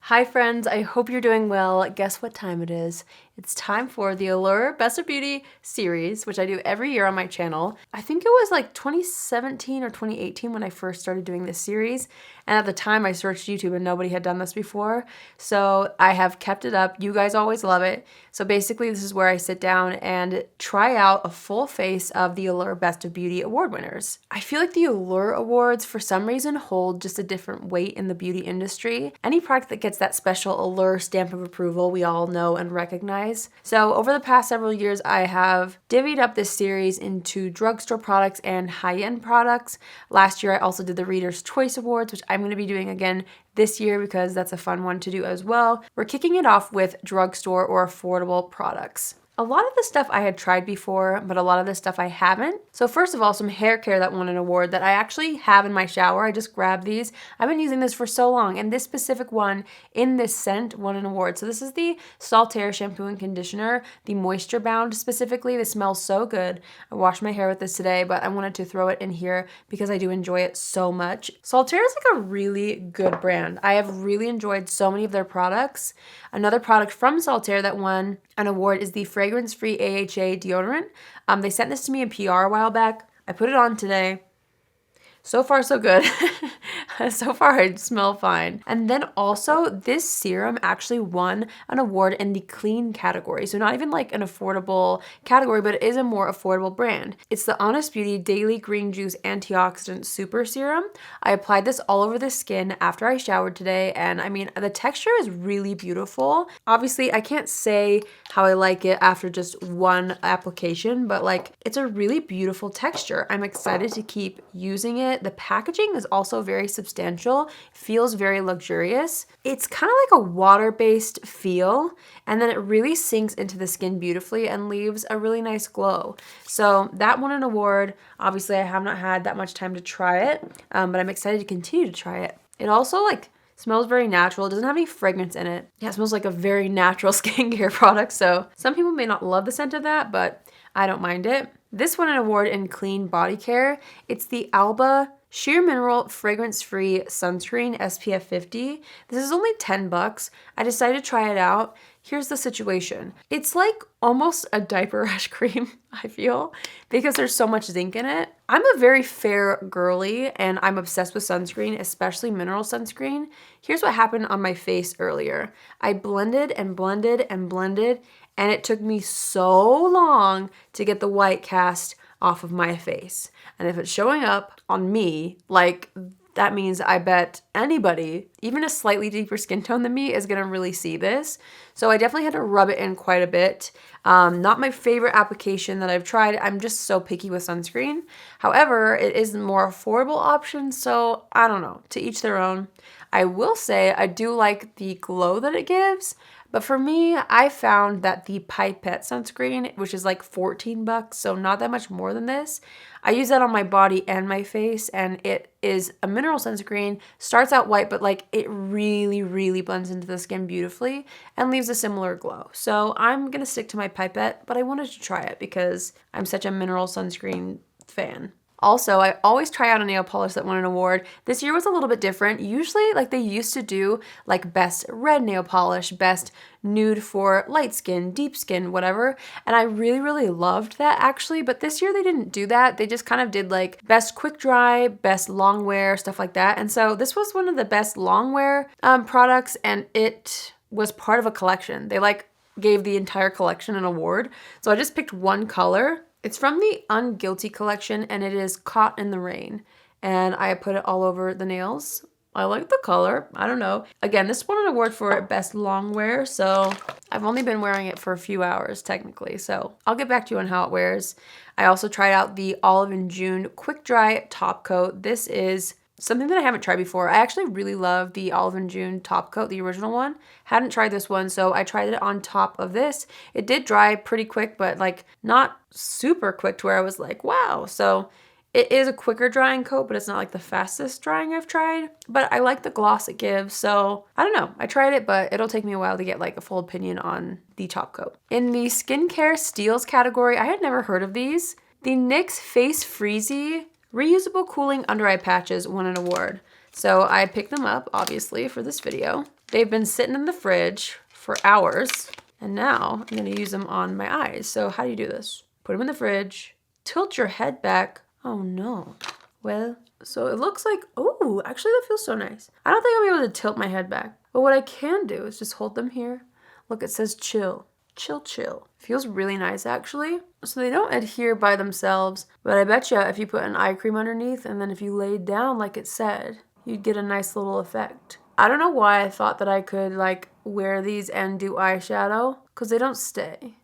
Hi friends, I hope you're doing well. Guess what time it is? It's time for the Allure Best of Beauty series, which I do every year on my channel. I think it was like 2017 or 2018 when I first started doing this series. And at the time I searched YouTube and nobody had done this before. So I have kept it up. You guys always love it. So basically this is where I sit down and try out a full face of the Allure Best of Beauty award winners. I feel like the Allure Awards for some reason hold just a different weight in the beauty industry. Any product that gets that special Allure stamp of approval we all know and recognize. So over the past several years, I have divvied up this series into drugstore products and high-end products. Last year, I also did the Reader's Choice Awards, which I'm going to be doing again this year because that's a fun one to do as well. We're kicking it off with drugstore or affordable products. A lot of the stuff I had tried before, but a lot of the stuff I haven't. So first of all, some hair care that won an award that I actually have in my shower. I just grabbed these. I've been using this for so long, and this specific one in this scent won an award. So this is the Saltair shampoo and conditioner, the moisture bound specifically. This smells so good. I washed my hair with this today, but I wanted to throw it in here because I do enjoy it so much. Saltair is like a really good brand. I have really enjoyed so many of their products. Another product from Saltair that won an award is the fragrance-free AHA deodorant. They sent this to me in PR a while back. I put it on today. So far, so good. So far, I smell fine. And then also, this serum actually won an award in the clean category. So not even like an affordable category, but it is a more affordable brand. It's the Honest Beauty Daily Green Juice Antioxidant Super Serum. I applied this all over the skin after I showered today. And I mean, the texture is really beautiful. Obviously, I can't say how I like it after just one application, but like, it's a really beautiful texture. I'm excited to keep using it. The packaging is also very substantial, feels very luxurious. It's kind of like a water-based feel, and then it really sinks into the skin beautifully and leaves a really nice glow. So that won an award. Obviously, I have not had that much time to try it, but I'm excited to continue to try it. It also smells very natural. It doesn't have any fragrance in it. Yeah, it smells like a very natural skincare product, so some people may not love the scent of that, but I don't mind it. This won an award in clean body care. It's the Alba Sheer Mineral Fragrance-Free Sunscreen SPF 50. This is only 10 bucks. I decided to try it out. Here's the situation. It's like almost a diaper rash cream, I feel, because there's so much zinc in it. I'm a very fair girly and I'm obsessed with sunscreen, especially mineral sunscreen. Here's what happened on my face earlier. I blended and blended and blended, and it took me so long to get the white cast off of my face. And if it's showing up on me, that means I bet anybody, even a slightly deeper skin tone than me, is gonna really see this. So I definitely had to rub it in quite a bit. Not my favorite application that I've tried. I'm just so picky with sunscreen. However, it is a more affordable option, so I don't know, to each their own. I will say I do like the glow that it gives, but for me, I found that the Pipette sunscreen, which is like 14 bucks, so not that much more than this, I use that on my body and my face, and it is a mineral sunscreen, starts out white, but it really, really blends into the skin beautifully and leaves a similar glow. So I'm gonna stick to my Pipette, but I wanted to try it because I'm such a mineral sunscreen fan. Also, I always try out a nail polish that won an award. This year was a little bit different. Usually, they used to do best red nail polish, best nude for light skin, deep skin, whatever. And I really, really loved that actually. But this year they didn't do that. They just kind of did best quick dry, best long wear, stuff like that. And so this was one of the best long wear products, and it was part of a collection. They gave the entire collection an award. So I just picked one color. It's from the Unguilty collection, and it is Caught in the Rain. And I put it all over the nails. I like the color. I don't know. Again, this won an award for best long wear, so I've only been wearing it for a few hours technically. So I'll get back to you on how it wears. I also tried out the Olive & June Quick Dry Top Coat. This is something that I haven't tried before. I actually really love the Olive & June top coat, the original one. Hadn't tried this one, so I tried it on top of this. It did dry pretty quick, but not super quick to where I was like, wow. So it is a quicker drying coat, but it's not the fastest drying I've tried. But I like the gloss it gives, so I don't know. I tried it, but it'll take me a while to get a full opinion on the top coat. In the skincare steals category, I had never heard of these. The NYX Face Freezy Reusable Cooling Under Eye Patches won an award. So I picked them up, obviously, for this video. They've been sitting in the fridge for hours, and now I'm gonna use them on my eyes. So how do you do this? Put them in the fridge, tilt your head back. Oh no. Well, so it looks like, oh, actually that feels so nice. I don't think I'll be able to tilt my head back, but what I can do is just hold them here. Look, it says chill. Chill, chill. Feels really nice actually. So they don't adhere by themselves, but I bet you if you put an eye cream underneath and then if you laid down like it said, you'd get a nice little effect. I don't know why I thought that I could like wear these and do eyeshadow, because they don't stay.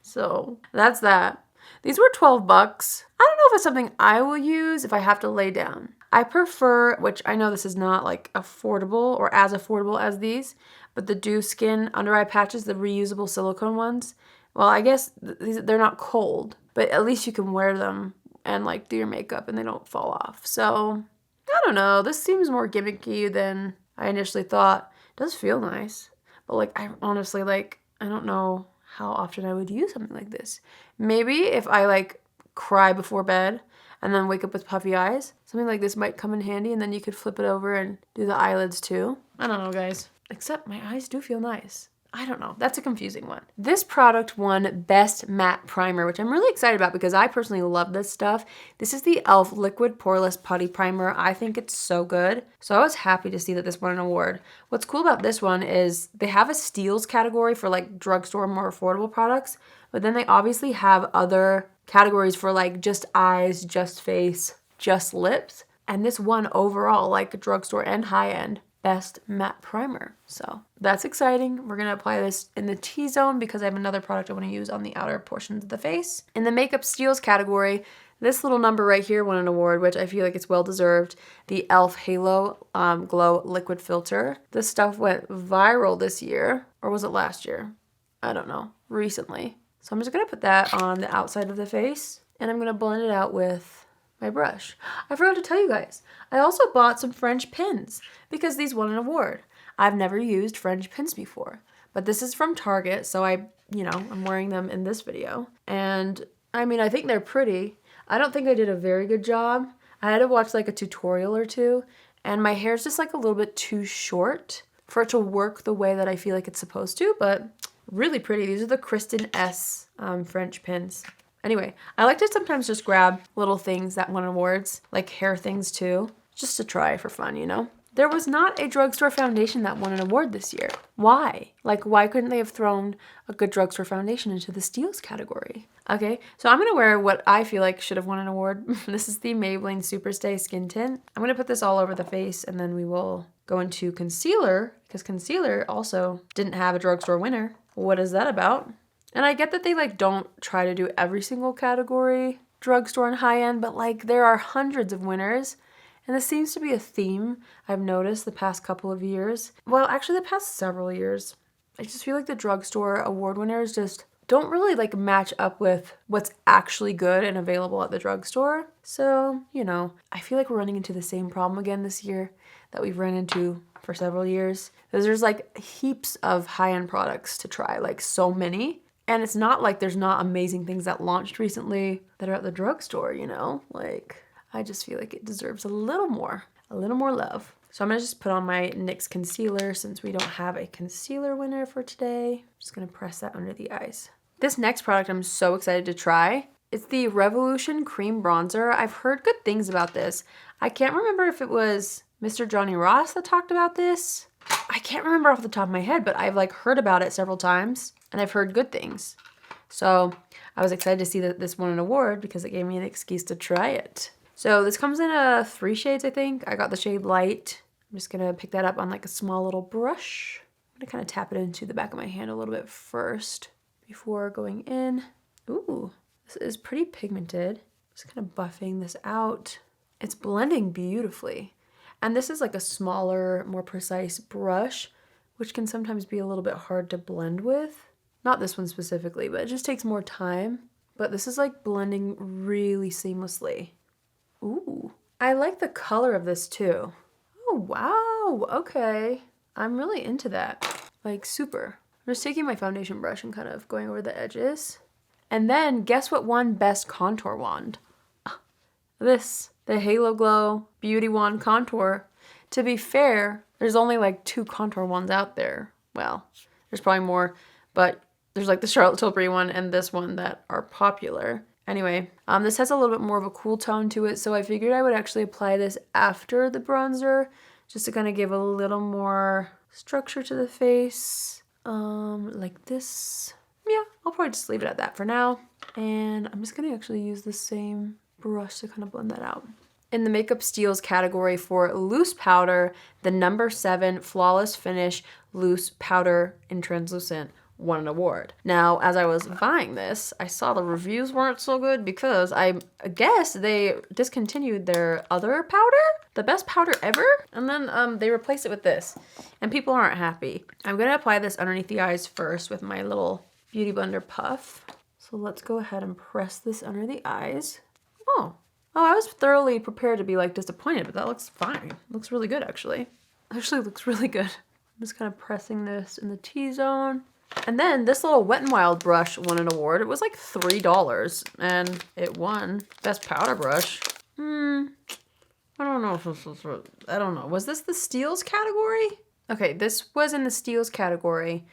So that's that. These were 12 bucks. I don't know if it's something I will use if I have to lay down. I prefer, which I know this is not like affordable or as affordable as these, but the Dew Skin under eye patches, the reusable silicone ones. Well, I guess they're not cold, but at least you can wear them and like do your makeup and they don't fall off. So I don't know. This seems more gimmicky than I initially thought. It does feel nice, but like I honestly like I don't know how often I would use something like this. Maybe if I like cry before bed and then wake up with puffy eyes, something like this might come in handy, and then you could flip it over and do the eyelids too. I don't know, guys. Except my eyes do feel nice. I don't know. That's a confusing one. This product won Best Matte Primer, which I'm really excited about because I personally love this stuff. This is the e.l.f. Liquid Poreless Putty Primer. I think it's so good. So I was happy to see that this won an award. What's cool about this one is they have a steals category for like drugstore, more affordable products, but then they obviously have other categories for like just eyes, just face, just lips. And this won overall like drugstore and high-end Best Matte Primer. So that's exciting. We're going to apply this in the T-zone because I have another product I want to use on the outer portions of the face. In the makeup steals category, this little number right here won an award, which I feel like it's well deserved. The e.l.f. Halo Glow Liquid Filter. This stuff went viral this year, or was it last year? I don't know, recently. So I'm just going to put that on the outside of the face, and I'm going to blend it out with my brush. I forgot to tell you guys, I also bought some French pins because these won an award. I've never used French pins before, but this is from Target, so I'm wearing them in this video. And I mean, I think they're pretty. I don't think I did a very good job. I had to watch like a tutorial or two, and my hair's just like a little bit too short for it to work the way that I feel like it's supposed to, but really pretty. These are the Kristin S French pins. Anyway, I like to sometimes just grab little things that won awards, like hair things too, just to try for fun, you know? There was not a drugstore foundation that won an award this year. Why? Like, why couldn't they have thrown a good drugstore foundation into the steals category? Okay, so I'm gonna wear what I feel like should have won an award. This is the Maybelline Superstay Skin Tint. I'm gonna put this all over the face, and then we will go into concealer, because concealer also didn't have a drugstore winner. What is that about? And I get that they like don't try to do every single category, drugstore and high-end, but like there are hundreds of winners. And this seems to be a theme I've noticed the past couple of years. Well, actually the past several years. I just feel like the drugstore award winners just don't really like match up with what's actually good and available at the drugstore. So, you know, I feel like we're running into the same problem again this year that we've run into for several years. Because there's like heaps of high-end products to try, like so many. And it's not like there's not amazing things that launched recently that are at the drugstore, you know? Like, I just feel like it deserves a little more love. So I'm gonna just put on my NYX concealer since we don't have a concealer winner for today. I'm just gonna press that under the eyes. This next product I'm so excited to try. It's the Revolution Cream Bronzer. I've heard good things about this. I can't remember if it was Mr. Johnny Ross that talked about this. I can't remember off the top of my head, but I've like heard about it several times and I've heard good things. So I was excited to see that this won an award because it gave me an excuse to try it. So this comes in 3 shades, I think. I got the shade Light. I'm just gonna pick that up on like a small little brush. I'm gonna kind of tap it into the back of my hand a little bit first before going in. Ooh, this is pretty pigmented. Just kind of buffing this out. It's blending beautifully. And this is like a smaller, more precise brush, which can sometimes be a little bit hard to blend with. Not this one specifically, but it just takes more time. But this is like blending really seamlessly. Ooh, I like the color of this too. Oh, wow, okay. I'm really into that, like super. I'm just taking my foundation brush and kind of going over the edges. And then guess what won Best Contour Wand? This, the Halo Glow Beauty Wand Contour. To be fair, There's only like 2 contour ones out there. Well, there's probably more, but there's like the Charlotte Tilbury one and this one that are popular. Anyway, this has a little bit more of a cool tone to it, so I figured I would actually apply this after the bronzer just to kind of give a little more structure to the face, like this. Yeah, I'll probably just leave it at that for now. And I'm just gonna actually use the same brush to kind of blend that out. In the Makeup Steals category for loose powder, the No. 7 Flawless Finish Loose Powder in Translucent won an award. Now, as I was buying this, I saw the reviews weren't so good because I guess they discontinued their other powder, the best powder ever, and then they replaced it with this, and people aren't happy. I'm gonna apply this underneath the eyes first with my little Beauty Blender puff. So let's go ahead and press this under the eyes. Oh, I was thoroughly prepared to be like disappointed, but that looks fine. It looks really good actually. Actually looks really good. I'm just kind of pressing this in the T-zone. And then this little Wet n Wild brush won an award. It was like $3 and it won Best Powder Brush. I don't know if this was, I don't know. Was this the Steals category? Okay, this was in the Steals category.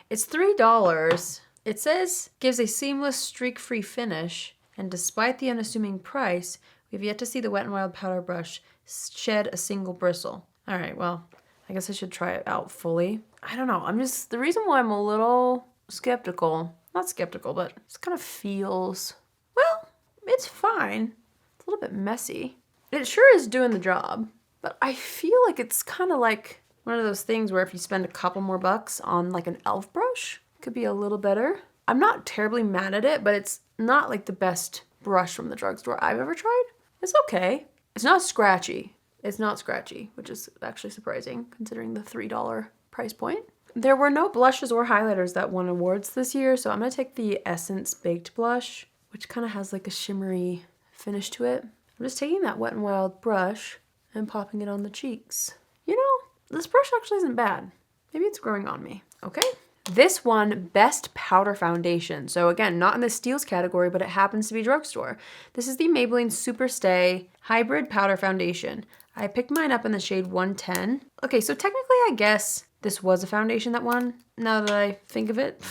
It's $3. It says, gives a seamless streak-free finish, and despite the unassuming price, we've yet to see the Wet n Wild powder brush shed a single bristle. All right, well, I guess I should try it out fully. I don't know, the reason why I'm a little skeptical, not skeptical, but it kind of feels, well, it's fine. It's a little bit messy. It sure is doing the job, but I feel like it's kind of like one of those things where if you spend a couple more bucks on like an e.l.f. brush, it could be a little better. I'm not terribly mad at it, but it's not like the best brush from the drugstore I've ever tried. It's okay. It's not scratchy. It's not scratchy, which is actually surprising considering the $3 price point. There were no blushes or highlighters that won awards this year, so I'm gonna take the Essence Baked Blush, which kind of has like a shimmery finish to it. I'm just taking that Wet n Wild brush and popping it on the cheeks. You know, this brush actually isn't bad. Maybe it's growing on me, okay? This won Best Powder Foundation. So again, not in the Steals category, but it happens to be drugstore. This is the Maybelline Superstay Hybrid Powder Foundation. I picked mine up in the shade 110. Okay, so technically I guess this was a foundation that won, now that I think of it.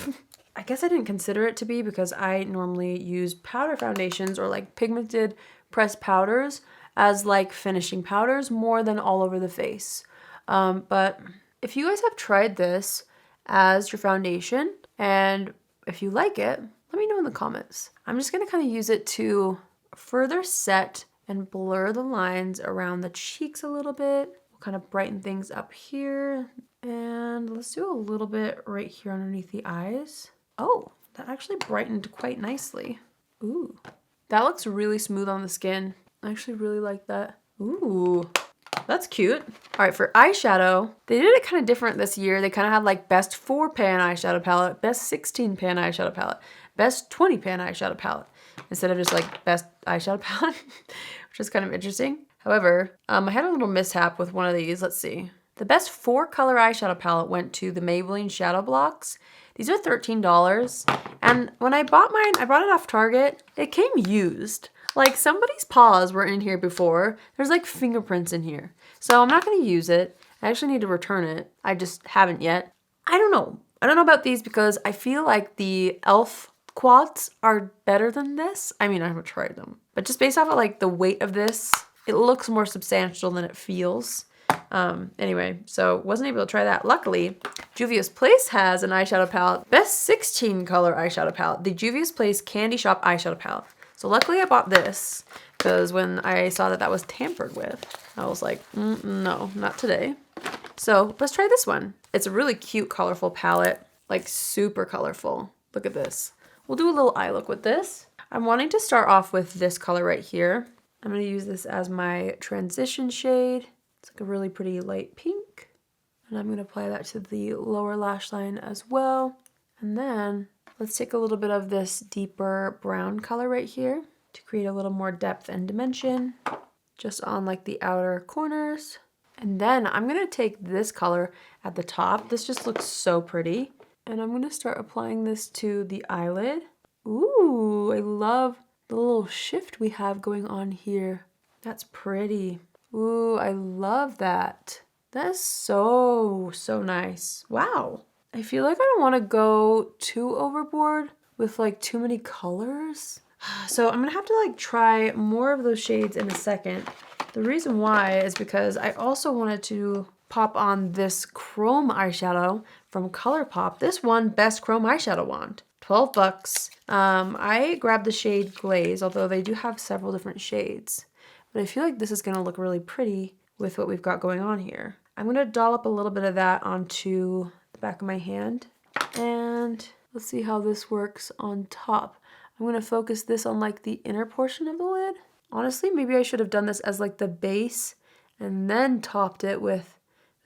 I guess I didn't consider it to be because I normally use powder foundations or like pigmented pressed powders as like finishing powders more than all over the face. But if you guys have tried this as your foundation and if you like it, let me know in the comments. I'm just gonna kind of use it to further set and blur the lines around the cheeks a little bit. We'll kind of brighten things up here. And let's do a little bit right here underneath the eyes. Oh, that actually brightened quite nicely. Ooh, that looks really smooth on the skin. I actually really like that. Ooh, that's cute. All right, for eyeshadow, they did it kind of different this year. They kind of had like best 4-pan eyeshadow palette, best 16-pan eyeshadow palette, best 20-pan eyeshadow palette, instead of just like best eyeshadow palette, which is kind of interesting. However, I had a little mishap with one of these. Let's see. The best 4-color eyeshadow palette went to the Maybelline Shadow Blocks. These are $13. And when I bought mine, I bought it off Target. It came used. Like somebody's paws were in here before. There's like fingerprints in here. So I'm not gonna use it. I actually need to return it. I just haven't yet. I don't know. I don't know about these because I feel like the e.l.f. quads are better than this. I mean, I haven't tried them. But just based off of like the weight of this, it looks more substantial than it feels. Anyway, so wasn't able to try that. Luckily, Juvia's Place has an eyeshadow palette. Best 16-color eyeshadow palette. The Juvia's Place Candy Shop eyeshadow palette. So luckily I bought this because when I saw that that was tampered with, I was like, no, not today. So let's try this one. It's a really cute, colorful palette, like super colorful. Look at this. We'll do a little eye look with this. I'm wanting to start off with this color right here. I'm going to use this as my transition shade. It's like a really pretty light pink. And I'm going to apply that to the lower lash line as well. And then let's take a little bit of this deeper brown color right here to create a little more depth and dimension just on like the outer corners. And then I'm going to take this color at the top. This just looks so pretty. And I'm going to start applying this to the eyelid. Ooh, I love the little shift we have going on here. That's pretty. Ooh, I love that. That is so, so nice. Wow. I feel like I don't want to go too overboard with like too many colors. So I'm gonna have to like try more of those shades in a second. The reason why is because I also wanted to pop on this chrome eyeshadow from ColourPop. This one, Best Chrome Eyeshadow Wand. 12 bucks. I grabbed the shade Glaze, although they do have several different shades. But I feel like this is gonna look really pretty with what we've got going on here. I'm gonna dollop a little bit of that onto the back of my hand. And let's see how this works on top. I'm gonna focus this on like the inner portion of the lid. Honestly, maybe I should have done this as like the base and then topped it with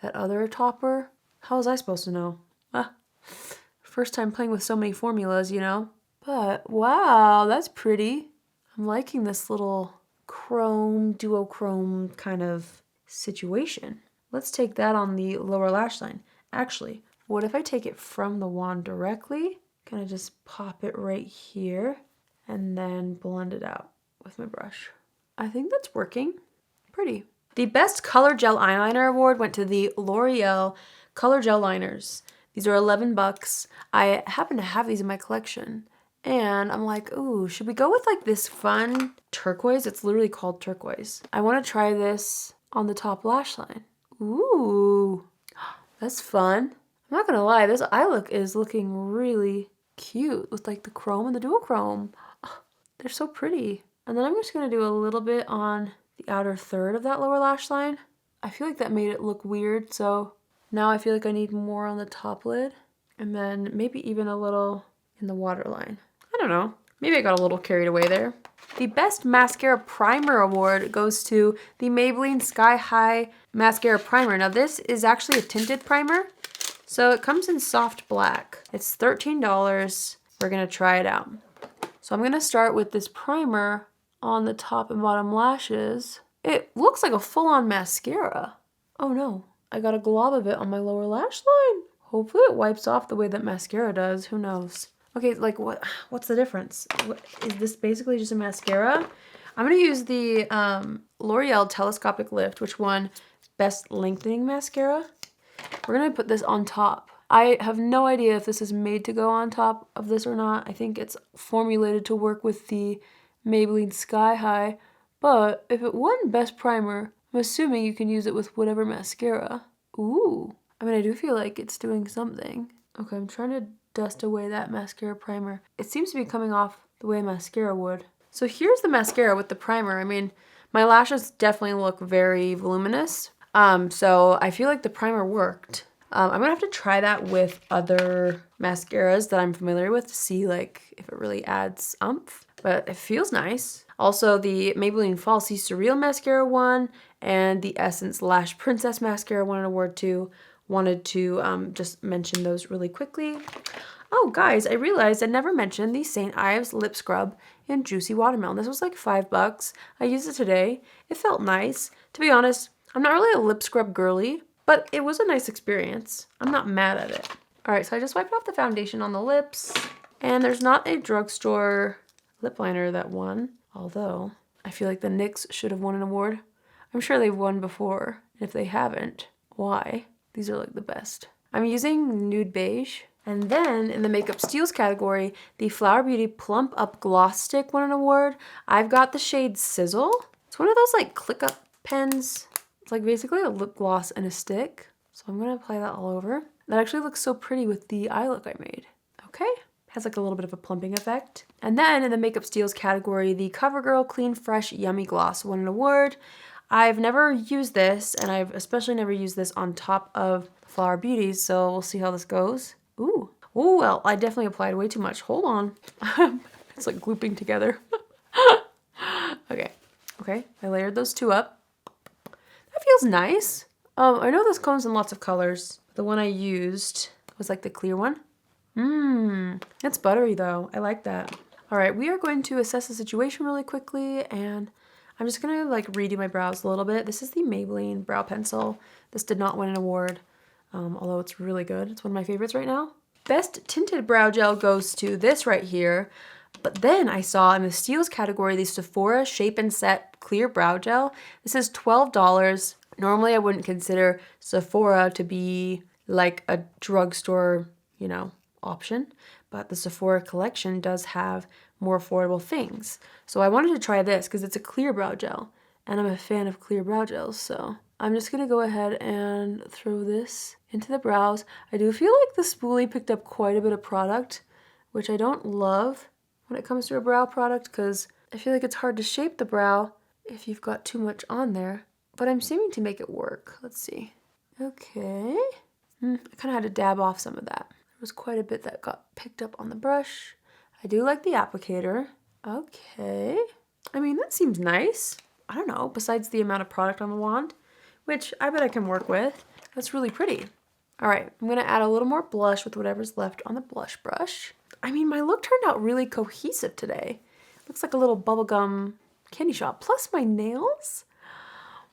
that other topper. How was I supposed to know? First time playing with so many formulas, you know? But wow, that's pretty. I'm liking this little chrome, duochrome kind of situation. Let's take that on the lower lash line. Actually, what if I take it from the wand directly? Kind of just pop it right here and then blend it out with my brush. I think that's working. Pretty. The Best Color Gel Eyeliner Award went to the L'Oreal Color Gel Liners. These are 11 bucks. I happen to have these in my collection. And I'm like, ooh, should we go with like this fun turquoise? It's literally called turquoise. I want to try this on the top lash line. Ooh, that's fun. I'm not gonna lie, this eye look is looking really cute with like the chrome and the duochrome. Oh, they're so pretty. And then I'm just gonna do a little bit on the outer third of that lower lash line. I feel like that made it look weird, so now I feel like I need more on the top lid. And then maybe even a little in the waterline. I don't know. Maybe I got a little carried away there. The Best Mascara Primer Award goes to the Maybelline Sky High Mascara Primer. Now this is actually a tinted primer, so it comes in soft black. It's $13. We're gonna try it out. So I'm gonna start with this primer on the top and bottom lashes. It looks like a full-on mascara. Oh no, I got a glob of it on my lower lash line. Hopefully it wipes off the way that mascara does, who knows. Okay, like what's the difference? Is this basically just a mascara? I'm gonna use the L'Oreal Telescopic Lift, which won Best Lengthening Mascara. We're gonna put this on top. I have no idea if this is made to go on top of this or not. I think it's formulated to work with the Maybelline Sky High, but if it won Best Primer, I'm assuming you can use it with whatever mascara. Ooh, I mean, I do feel like it's doing something. Okay, I'm trying to dust away that mascara primer. It seems to be coming off the way mascara would. So here's the mascara with the primer. I mean, my lashes definitely look very voluminous. So I feel like the primer worked. I'm gonna have to try that with other mascaras that I'm familiar with to see like if it really adds oomph, but it feels nice. Also, the Maybelline Falsies Surreal Mascara won, and the Essence Lash Princess Mascara won an award too. Wanted to just mention those really quickly. Oh guys, I realized I never mentioned the St. Ives Lip Scrub in Juicy Watermelon. This was like $5. I used it today. It felt nice. To be honest, I'm not really a lip scrub girly, but it was a nice experience. I'm not mad at it. All right, so I just wiped off the foundation on the lips, and there's not a Drugstore lip liner that won, although I feel like the NYX should have won an award. I'm sure they've won before, and if they haven't, why? These are like the best. I'm using Nude Beige. And then in the Makeup Steals category, the Flower Beauty Plump Up Gloss Stick won an award. I've got the shade Sizzle. It's one of those like click up pens. It's like basically a lip gloss and a stick. So I'm gonna apply that all over. That actually looks so pretty with the eye look I made. Okay, has like a little bit of a plumping effect. And then in the Makeup Steals category, the CoverGirl Clean Fresh Yummy Gloss won an award. I've never used this, and I've especially never used this on top of Flower Beauties, so we'll see how this goes. Ooh, oh well, I definitely applied way too much. Hold on. It's like glooping together. Okay, I layered those two up. That feels nice. I know this comes in lots of colors. The one I used was like the clear one. It's buttery though. I like that. All right, we are going to assess the situation really quickly, and I'm just gonna like redo my brows a little bit. This is the Maybelline Brow Pencil. This did not win an award, although it's really good. It's one of my favorites right now. Best Tinted Brow Gel goes to this right here. But then I saw in the Steals category the Sephora Shape and Set Clear Brow Gel. This is $12. Normally, I wouldn't consider Sephora to be like a drugstore, you know, option, but the Sephora collection does have more affordable things. So I wanted to try this because it's a clear brow gel, and I'm a fan of clear brow gels, so I'm just gonna go ahead and throw this into the brows. I do feel like the spoolie picked up quite a bit of product, which I don't love when it comes to a brow product because I feel like it's hard to shape the brow if you've got too much on there, but I'm seeming to make it work. Let's see. Okay. I kind of had to dab off some of that. There was quite a bit that got picked up on the brush. I do like the applicator. Okay. I mean, that seems nice. I don't know, besides the amount of product on the wand, which I bet I can work with. That's really pretty. All right, I'm gonna add a little more blush with whatever's left on the blush brush. I mean, my look turned out really cohesive today. Looks like a little bubblegum candy shop. Plus my nails.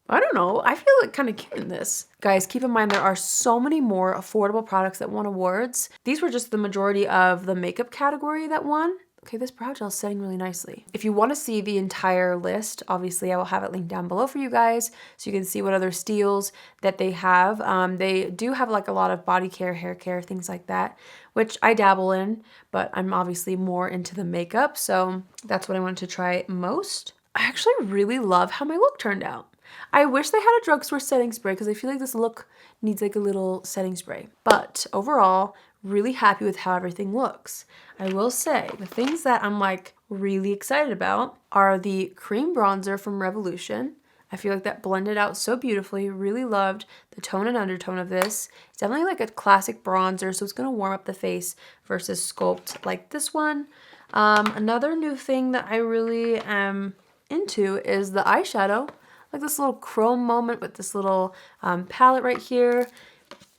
I don't know, I feel like kind of cute in this. Guys, keep in mind there are so many more affordable products that won awards. These were just the majority of the makeup category that won. Okay, this brow gel is setting really nicely. If you want to see the entire list, obviously I will have it linked down below for you guys so you can see what other steals that they have. They do have like a lot of body care, hair care, things like that, which I dabble in, but I'm obviously more into the makeup, so that's what I wanted to try most. I actually really love how my look turned out. I wish they had a drugstore setting spray because I feel like this look needs like a little setting spray. But overall, really happy with how everything looks. I will say the things that I'm like really excited about are the cream bronzer from Revolution. I feel like that blended out so beautifully. Really loved the tone and undertone of this. It's definitely like a classic bronzer, so it's going to warm up the face versus sculpt like this one. Another new thing that I really am into is the eyeshadow. Like this little chrome moment with this little palette right here.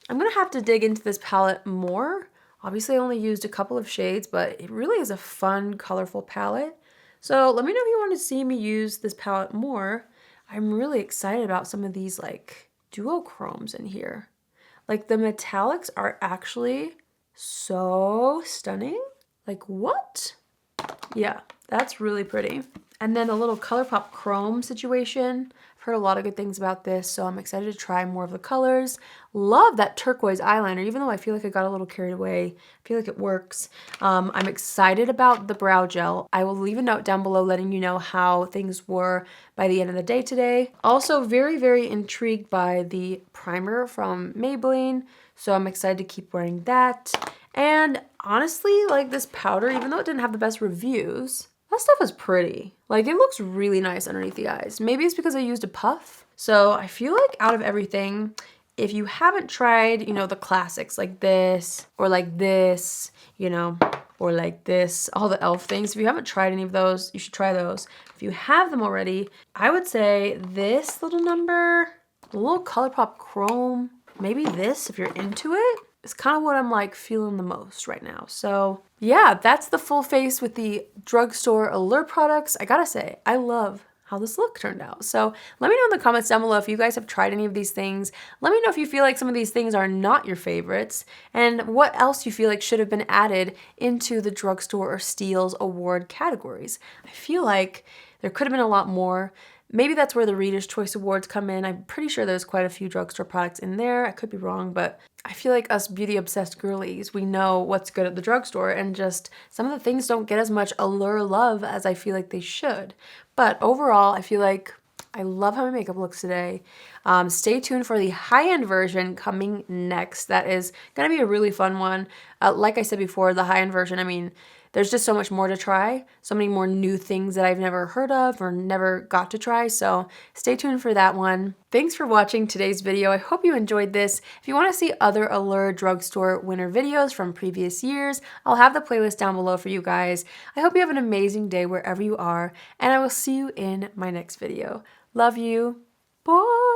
I'm gonna have to dig into this palette more. Obviously I only used a couple of shades, but it really is a fun, colorful palette. So let me know if you want to see me use this palette more. I'm really excited about some of these like duochromes in here. Like the metallics are actually so stunning. Like what? Yeah, that's really pretty. And then the little ColourPop chrome situation. I've heard a lot of good things about this, so I'm excited to try more of the colors. Love that turquoise eyeliner, even though I feel like I got a little carried away. I feel like it works. I'm excited about the brow gel. I will leave a note down below letting you know how things were by the end of the day today. Also very, very intrigued by the primer from Maybelline, so I'm excited to keep wearing that. And honestly, like this powder, even though it didn't have the best reviews, that stuff is pretty. Like it looks really nice underneath the eyes. Maybe it's because I used a puff. So I feel like out of everything, if you haven't tried, you know, the classics like this, or like this, you know, or like this, all the e.l.f. things, if you haven't tried any of those, you should try those. If you have them already, I would say this little number, the little ColourPop chrome, maybe this if you're into it. It's kind of what I'm like feeling the most right now. So yeah, that's the full face with the drugstore Allure products. I gotta say, I love how this look turned out. So let me know in the comments down below if you guys have tried any of these things. Let me know if you feel like some of these things are not your favorites and what else you feel like should have been added into the drugstore or steals award categories. I feel like there could have been a lot more. Maybe that's where the Reader's Choice Awards come in. I'm pretty sure there's quite a few drugstore products in there. I could be wrong, but I feel like us beauty-obsessed girlies, we know what's good at the drugstore, and just some of the things don't get as much Allure love as I feel like they should. But overall, I feel like I love how my makeup looks today. Stay tuned for the high-end version coming next. That is going to be a really fun one. Like I said before, the high-end version, I mean, there's just so much more to try, so many more new things that I've never heard of or never got to try, so stay tuned for that one. Thanks for watching today's video. I hope you enjoyed this. If you want to see other Allure drugstore winner videos from previous years, I'll have the playlist down below for you guys. I hope you have an amazing day wherever you are, and I will see you in my next video. Love you. Bye!